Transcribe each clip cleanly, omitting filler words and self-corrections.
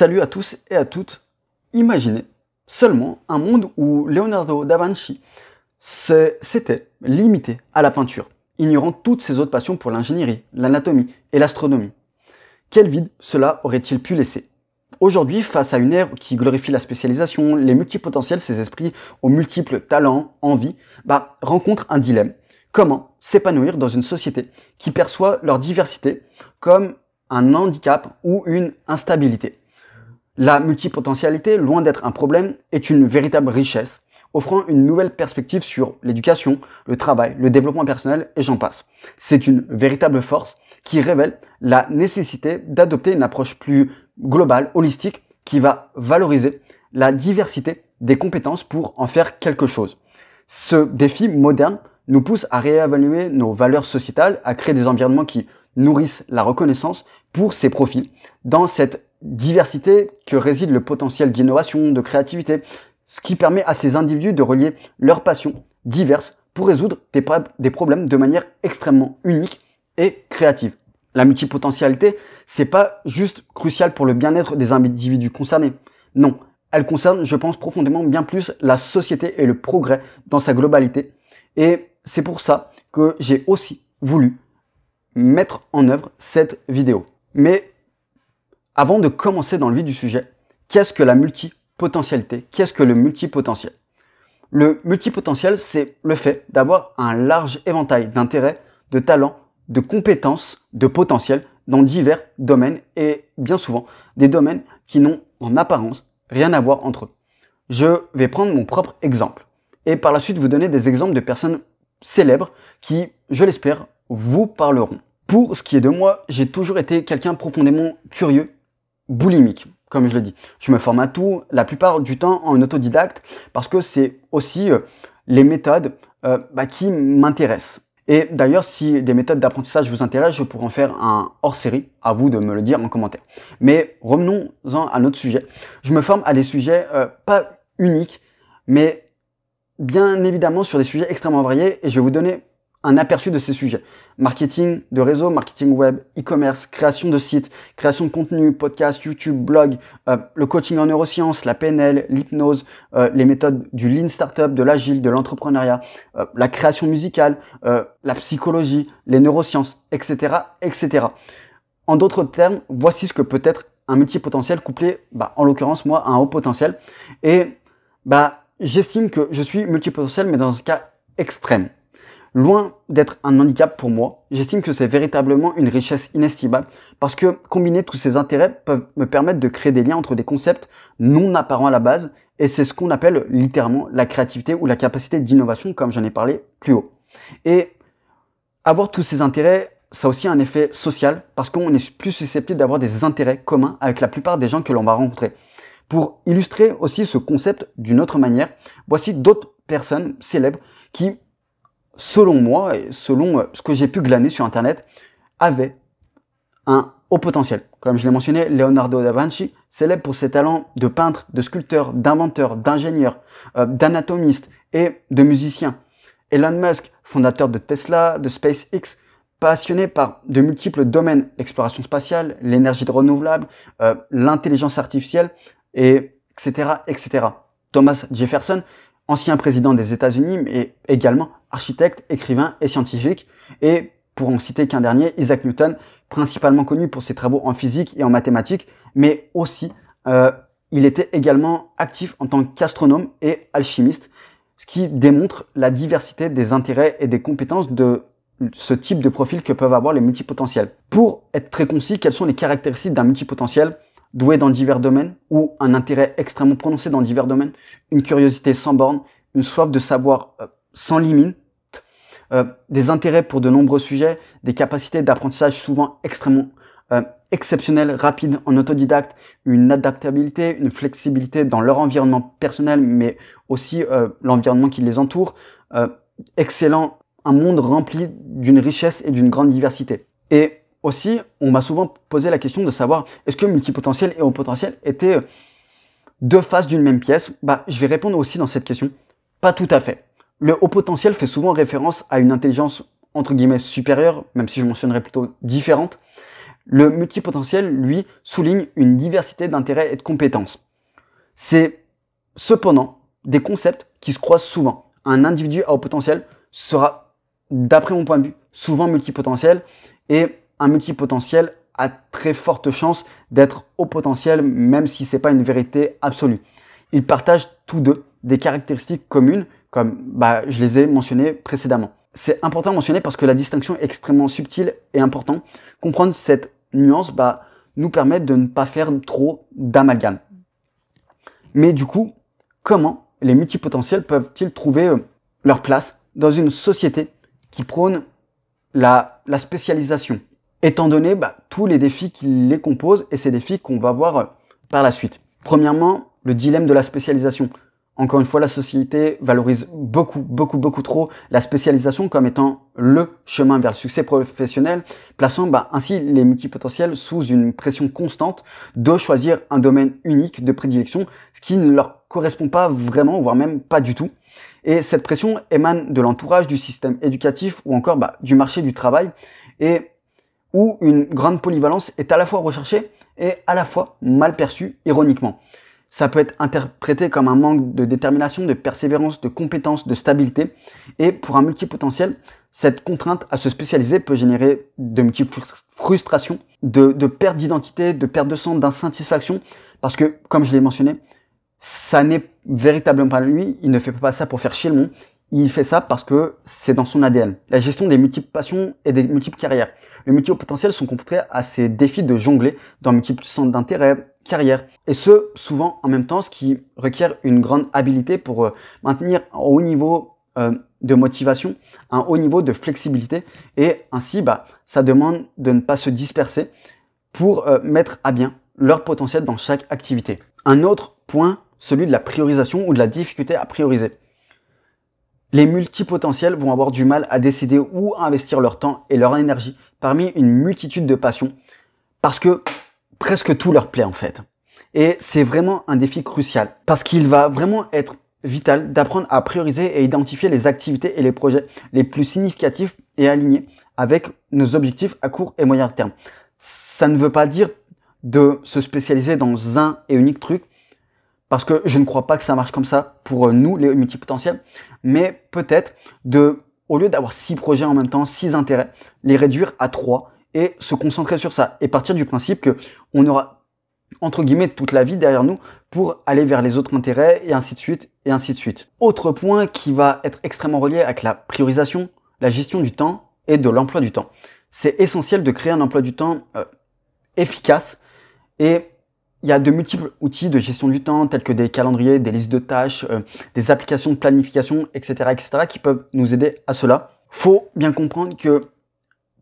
Salut à tous et à toutes. Imaginez seulement un monde où Leonardo da Vinci s'était limité à la peinture, ignorant toutes ses autres passions pour l'ingénierie, l'anatomie et l'astronomie. Quel vide cela aurait-il pu laisser? Aujourd'hui, face à une ère qui glorifie la spécialisation, les multipotentiels, ces esprits aux multiples talents, envies, rencontrent un dilemme. Comment s'épanouir dans une société qui perçoit leur diversité comme un handicap ou une instabilité? La multipotentialité, loin d'être un problème, est une véritable richesse, offrant une nouvelle perspective sur l'éducation, le travail, le développement personnel et j'en passe. C'est une véritable force qui révèle la nécessité d'adopter une approche plus globale, holistique, qui va valoriser la diversité des compétences pour en faire quelque chose. Ce défi moderne nous pousse à réévaluer nos valeurs sociétales, à créer des environnements qui nourrissent la reconnaissance pour ces profils, dans cette diversité que réside le potentiel d'innovation, de créativité, ce qui permet à ces individus de relier leurs passions diverses pour résoudre des problèmes de manière extrêmement unique et créative. La multipotentialité, c'est pas juste crucial pour le bien-être des individus concernés. Non, elle concerne, je pense, profondément bien plus la société et le progrès dans sa globalité. Et c'est pour ça que j'ai aussi voulu mettre en œuvre cette vidéo. Mais avant de commencer dans le vif du sujet, qu'est-ce que la multipotentialité? Qu'est-ce que le multipotentiel? Le multipotentiel, c'est le fait d'avoir un large éventail d'intérêts, de talents, de compétences, de potentiel dans divers domaines et bien souvent des domaines qui n'ont en apparence rien à voir entre eux. Je vais prendre mon propre exemple et par la suite vous donner des exemples de personnes célèbres qui, je l'espère, vous parleront. Pour ce qui est de moi, j'ai toujours été quelqu'un profondément curieux, boulimique, comme je le dis. Je me forme à tout, la plupart du temps en autodidacte, parce que c'est aussi les méthodes qui m'intéressent. Et d'ailleurs, si des méthodes d'apprentissage vous intéressent, je pourrais en faire un hors-série, à vous de me le dire en commentaire. Mais revenons-en à notre sujet. Je me forme à des sujets pas uniques, mais bien évidemment sur des sujets extrêmement variés, et je vais vous donner un aperçu de ces sujets. Marketing de réseau, marketing web, e-commerce, création de sites, création de contenu, podcast, YouTube, blog, le coaching en neurosciences, la PNL, l'hypnose, les méthodes du Lean Startup, de l'agile, de l'entrepreneuriat, la création musicale, la psychologie, les neurosciences, etc., etc. En d'autres termes, voici ce que peut être un multipotentiel couplé, en l'occurrence moi, à un haut potentiel. Et j'estime que je suis multipotentiel, mais dans un cas extrême. Loin d'être un handicap pour moi, j'estime que c'est véritablement une richesse inestimable parce que combiner tous ces intérêts peuvent me permettre de créer des liens entre des concepts non apparents à la base et c'est ce qu'on appelle littéralement la créativité ou la capacité d'innovation comme j'en ai parlé plus haut. Et avoir tous ces intérêts, ça a aussi un effet social parce qu'on est plus susceptible d'avoir des intérêts communs avec la plupart des gens que l'on va rencontrer. Pour illustrer aussi ce concept d'une autre manière, voici d'autres personnes célèbres qui, selon moi et selon ce que j'ai pu glaner sur internet, avait un haut potentiel. Comme je l'ai mentionné, Leonardo da Vinci, célèbre pour ses talents de peintre, de sculpteur, d'inventeur, d'ingénieur, d'anatomiste et de musicien. Elon Musk, fondateur de Tesla, de SpaceX, passionné par de multiples domaines, l'exploration spatiale, l'énergie renouvelable, l'intelligence artificielle, etc., etc. Thomas Jefferson, ancien président des États-Unis, mais également architecte, écrivain et scientifique. Et pour en citer qu'un dernier, Isaac Newton, principalement connu pour ses travaux en physique et en mathématiques, mais aussi il était également actif en tant qu'astronome et alchimiste, ce qui démontre la diversité des intérêts et des compétences de ce type de profil que peuvent avoir les multipotentiels. Pour être très concis, quelles sont les caractéristiques d'un multipotentiel? Doué dans divers domaines ou un intérêt extrêmement prononcé dans divers domaines, une curiosité sans borne, une soif de savoir sans limite, des intérêts pour de nombreux sujets, des capacités d'apprentissage souvent extrêmement exceptionnelles, rapides en autodidacte, une adaptabilité, une flexibilité dans leur environnement personnel, mais aussi l'environnement qui les entoure, excellent, un monde rempli d'une richesse et d'une grande diversité. Et aussi, on m'a souvent posé la question de savoir est-ce que multipotentiel et haut potentiel étaient deux faces d'une même pièce? Je vais répondre aussi dans cette question. Pas tout à fait. Le haut potentiel fait souvent référence à une intelligence entre guillemets supérieure, même si je mentionnerais plutôt différente. Le multipotentiel, lui, souligne une diversité d'intérêts et de compétences. C'est cependant des concepts qui se croisent souvent. Un individu à haut potentiel sera, d'après mon point de vue, souvent multipotentiel, et un multipotentiel a très forte chance d'être haut potentiel, même si ce n'est pas une vérité absolue. Ils partagent tous deux des caractéristiques communes, comme je les ai mentionnées précédemment. C'est important à mentionner parce que la distinction est extrêmement subtile et importante. Comprendre cette nuance nous permet de ne pas faire trop d'amalgame. Mais du coup, comment les multipotentiels peuvent-ils trouver leur place dans une société qui prône la spécialisation, étant donné tous les défis qui les composent et ces défis qu'on va voir par la suite. Premièrement, le dilemme de la spécialisation. Encore une fois, la société valorise beaucoup trop la spécialisation comme étant le chemin vers le succès professionnel, plaçant ainsi les multipotentiels sous une pression constante de choisir un domaine unique de prédilection, ce qui ne leur correspond pas vraiment, voire même pas du tout. Et cette pression émane de l'entourage, du système éducatif ou encore du marché du travail, et où une grande polyvalence est à la fois recherchée et à la fois mal perçue ironiquement. Ça peut être interprété comme un manque de détermination, de persévérance, de compétence, de stabilité. Et pour un multipotentiel, cette contrainte à se spécialiser peut générer de multiples frustrations, de perte d'identité, de perte de sens, d'insatisfaction. Parce que, comme je l'ai mentionné, ça n'est véritablement pas lui. Il ne fait pas ça pour faire chier le monde. Il fait ça parce que c'est dans son ADN. La gestion des multiples passions et des multiples carrières. Les multipotentiels sont confrontés à ces défis de jongler dans multiples centres d'intérêt, carrière, et ce, souvent en même temps, ce qui requiert une grande habileté pour maintenir un haut niveau de motivation, un haut niveau de flexibilité, et ainsi, ça demande de ne pas se disperser pour mettre à bien leur potentiel dans chaque activité. Un autre point, celui de la priorisation ou de la difficulté à prioriser. Les multipotentiels vont avoir du mal à décider où investir leur temps et leur énergie parmi une multitude de passions, parce que presque tout leur plaît en fait. Et c'est vraiment un défi crucial, parce qu'il va vraiment être vital d'apprendre à prioriser et identifier les activités et les projets les plus significatifs et alignés avec nos objectifs à court et moyen terme. Ça ne veut pas dire de se spécialiser dans un et unique truc, parce que je ne crois pas que ça marche comme ça pour nous, les multipotentiels, mais peut-être au lieu d'avoir 6 projets en même temps, 6 intérêts, les réduire à 3 et se concentrer sur ça. Et partir du principe qu'on aura, entre guillemets, toute la vie derrière nous pour aller vers les autres intérêts et ainsi de suite, et ainsi de suite. Autre point qui va être extrêmement relié avec la priorisation, la gestion du temps et de l'emploi du temps. C'est essentiel de créer un emploi du temps efficace, et il y a de multiples outils de gestion du temps, tels que des calendriers, des listes de tâches, des applications de planification, etc., qui peuvent nous aider à cela. Faut bien comprendre que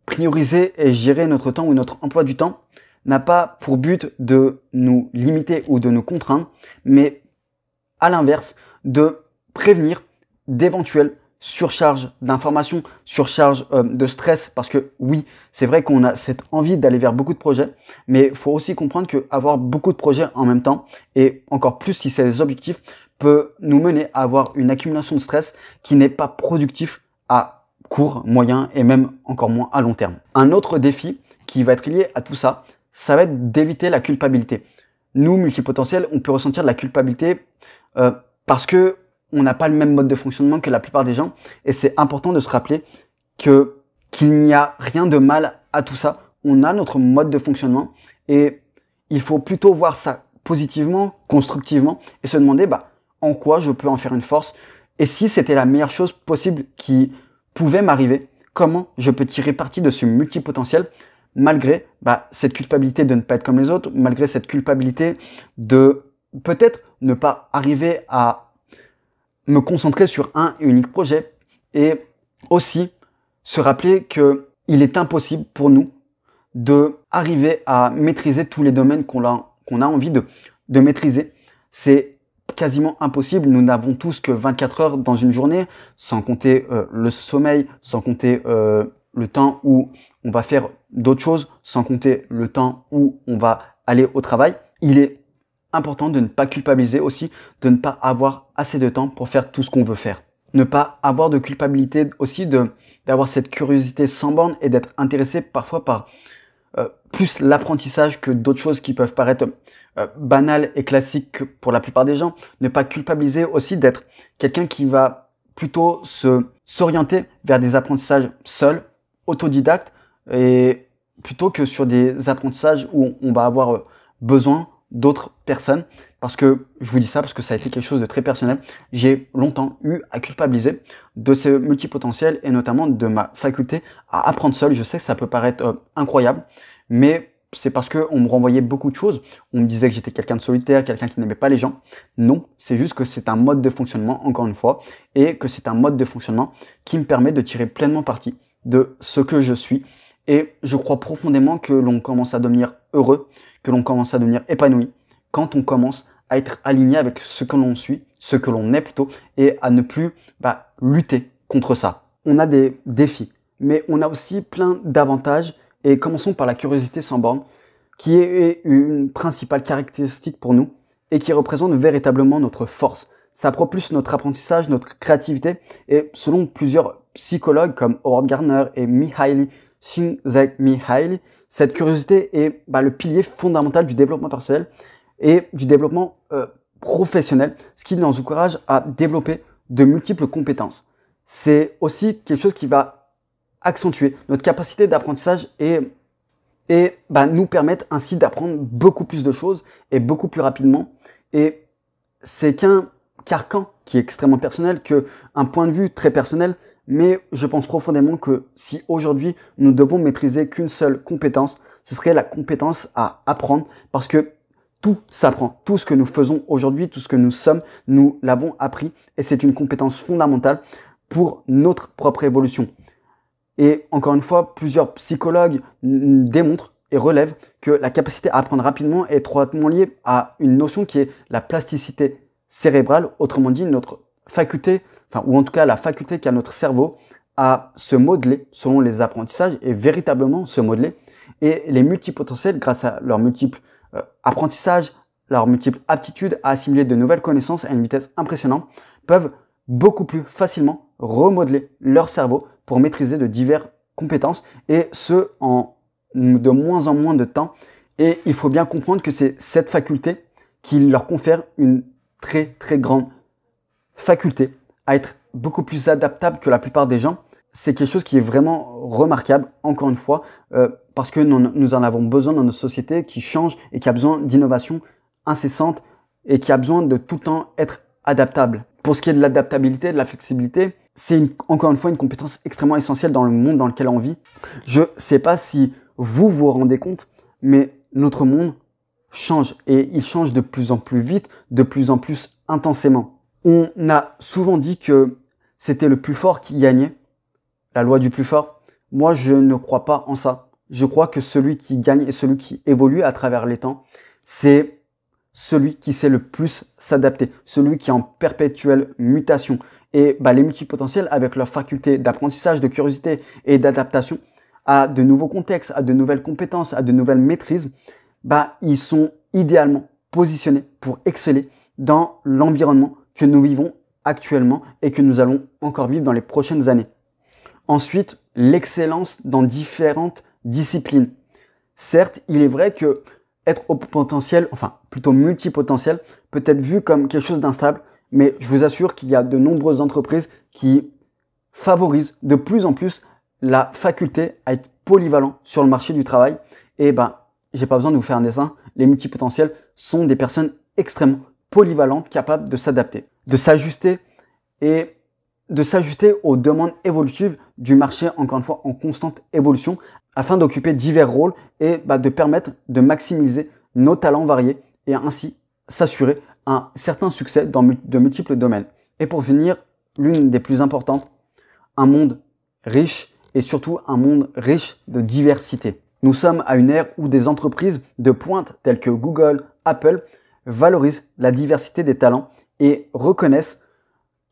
prioriser et gérer notre temps ou notre emploi du temps n'a pas pour but de nous limiter ou de nous contraindre, mais à l'inverse, de prévenir d'éventuelles surcharges d'informations, surcharges de stress, parce que oui, c'est vrai qu'on a cette envie d'aller vers beaucoup de projets, mais il faut aussi comprendre qu'avoir beaucoup de projets en même temps, et encore plus si c'est des objectifs, peut nous mener à avoir une accumulation de stress qui n'est pas productif à court, moyen et même encore moins à long terme. Un autre défi qui va être lié à tout ça, ça va être d'éviter la culpabilité. Nous, multipotentiels, on peut ressentir de la culpabilité parce que on n'a pas le même mode de fonctionnement que la plupart des gens, et c'est important de se rappeler qu'il n'y a rien de mal à tout ça. On a notre mode de fonctionnement, et il faut plutôt voir ça positivement, constructivement, et se demander en quoi je peux en faire une force, et si c'était la meilleure chose possible qui pouvait m'arriver, comment je peux tirer parti de ce multipotentiel, malgré cette culpabilité de ne pas être comme les autres, malgré cette culpabilité de peut-être ne pas arriver à me concentrer sur un et unique projet, et aussi se rappeler qu'il est impossible pour nous de arriver à maîtriser tous les domaines qu'on a envie de maîtriser. C'est quasiment impossible. Nous n'avons tous que 24 heures dans une journée, sans compter le sommeil, sans compter le temps où on va faire d'autres choses, sans compter le temps où on va aller au travail. Il est important de ne pas culpabiliser aussi, de ne pas avoir assez de temps pour faire tout ce qu'on veut faire. Ne pas avoir de culpabilité aussi, d'avoir cette curiosité sans borne et d'être intéressé parfois par plus l'apprentissage que d'autres choses qui peuvent paraître banales et classiques pour la plupart des gens. Ne pas culpabiliser aussi d'être quelqu'un qui va plutôt s'orienter vers des apprentissages seuls, autodidactes, et plutôt que sur des apprentissages où on va avoir besoin d'autres personnes. Parce que, je vous dis ça parce que ça a été quelque chose de très personnel. J'ai longtemps eu à culpabiliser de ces multipotentiels et notamment de ma faculté à apprendre seul. Je sais que ça peut paraître incroyable, mais c'est parce qu'on me renvoyait beaucoup de choses. On me disait que j'étais quelqu'un de solitaire, quelqu'un qui n'aimait pas les gens. Non, c'est juste que c'est un mode de fonctionnement, encore une fois, et que c'est un mode de fonctionnement qui me permet de tirer pleinement parti de ce que je suis. Et je crois profondément que l'on commence à devenir heureux, que l'on commence à devenir épanoui quand on commence à être aligné avec ce que l'on suit, ce que l'on est plutôt, et à ne plus lutter contre ça. On a des défis, mais on a aussi plein d'avantages, et commençons par la curiosité sans borne, qui est une principale caractéristique pour nous, et qui représente véritablement notre force. Ça propulse notre apprentissage, notre créativité, et selon plusieurs psychologues comme Howard Gardner et Mihaly Csikszentmihalyi, cette curiosité est le pilier fondamental du développement personnel et du développement professionnel, ce qui nous encourage à développer de multiples compétences. C'est aussi quelque chose qui va accentuer notre capacité d'apprentissage et nous permettre ainsi d'apprendre beaucoup plus de choses et beaucoup plus rapidement. Et c'est qu'un carcan qui est extrêmement personnel, qu'un point de vue très personnel, mais je pense profondément que si aujourd'hui nous devons maîtriser qu'une seule compétence, ce serait la compétence à apprendre, parce que tout s'apprend. Tout ce que nous faisons aujourd'hui, tout ce que nous sommes, nous l'avons appris, et c'est une compétence fondamentale pour notre propre évolution. Et encore une fois, plusieurs psychologues démontrent et relèvent que la capacité à apprendre rapidement est étroitement liée à une notion qui est la plasticité cérébrale, autrement dit notre faculté, ou en tout cas la faculté qu'a notre cerveau à se modeler selon les apprentissages et véritablement se modeler. Et les multipotentiels, grâce à leurs multiples apprentissages, leurs multiples aptitudes à assimiler de nouvelles connaissances à une vitesse impressionnante, peuvent beaucoup plus facilement remodeler leur cerveau pour maîtriser de diverses compétences, et ce en de moins en moins de temps. Et il faut bien comprendre que c'est cette faculté qui leur confère une très très grande faculté à être beaucoup plus adaptable que la plupart des gens. C'est quelque chose qui est vraiment remarquable, encore une fois, parce que nous en avons besoin dans notre société qui change et qui a besoin d'innovation incessante et qui a besoin de tout le temps être adaptable. Pour ce qui est de l'adaptabilité, de la flexibilité, c'est encore une fois une compétence extrêmement essentielle dans le monde dans lequel on vit. Je sais pas si vous vous rendez compte, mais notre monde change, et il change de plus en plus vite, de plus en plus intensément. On a souvent dit que c'était le plus fort qui gagnait, la loi du plus fort. Moi, je ne crois pas en ça. Je crois que celui qui gagne et celui qui évolue à travers les temps, c'est celui qui sait le plus s'adapter, celui qui est en perpétuelle mutation. Et les multipotentiels, avec leur faculté d'apprentissage, de curiosité et d'adaptation à de nouveaux contextes, à de nouvelles compétences, à de nouvelles maîtrises, ils sont idéalement positionnés pour exceller dans l'environnement que nous vivons actuellement et que nous allons encore vivre dans les prochaines années. Ensuite, l'excellence dans différentes disciplines. Certes, il est vrai que être au potentiel, plutôt multipotentiel, peut être vu comme quelque chose d'instable, mais je vous assure qu'il y a de nombreuses entreprises qui favorisent de plus en plus la faculté à être polyvalent sur le marché du travail. Et j'ai pas besoin de vous faire un dessin. Les multipotentiels sont des personnes extrêmement polyvalentes, capables de s'adapter, de s'ajuster et de s'ajuster aux demandes évolutives du marché, encore une fois en constante évolution, afin d'occuper divers rôles et de permettre de maximiser nos talents variés et ainsi s'assurer un certain succès dans de multiples domaines. Et pour finir, l'une des plus importantes, un monde riche et surtout un monde riche de diversité. Nous sommes à une ère où des entreprises de pointe telles que Google, Apple valorisent la diversité des talents et reconnaissent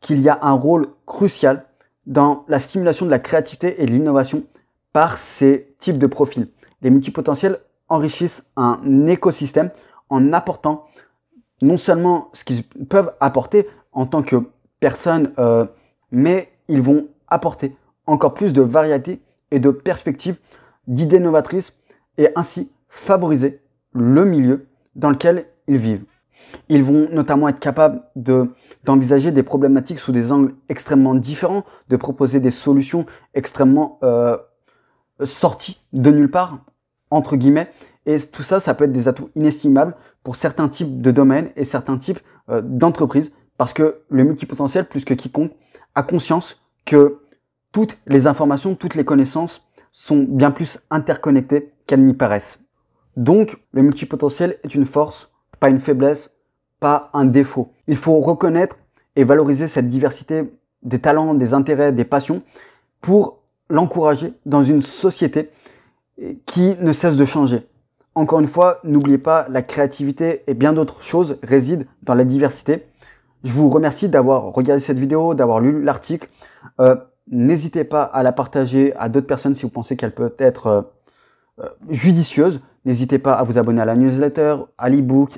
qu'il y a un rôle crucial dans la stimulation de la créativité et de l'innovation par ces types de profils. Les multipotentiels enrichissent un écosystème en apportant non seulement ce qu'ils peuvent apporter en tant que personnes, mais ils vont apporter encore plus de variété et de perspectives, d'idées novatrices et ainsi favoriser le milieu dans lequel ils vivent. Ils vont notamment être capables d'envisager des problématiques sous des angles extrêmement différents, de proposer des solutions extrêmement sorties de nulle part, entre guillemets. Et tout ça, ça peut être des atouts inestimables pour certains types de domaines et certains types d'entreprises, parce que le multipotentiel, plus que quiconque, a conscience que toutes les informations, toutes les connaissances sont bien plus interconnectées qu'elles n'y paraissent. Donc, le multipotentiel est une force, pas une faiblesse, pas un défaut. Il faut reconnaître et valoriser cette diversité des talents, des intérêts, des passions pour l'encourager dans une société qui ne cesse de changer. Encore une fois, n'oubliez pas, la créativité et bien d'autres choses résident dans la diversité. Je vous remercie d'avoir regardé cette vidéo, d'avoir lu l'article. N'hésitez pas à la partager à d'autres personnes si vous pensez qu'elle peut être judicieuse. N'hésitez pas à vous abonner à la newsletter, à l'ebook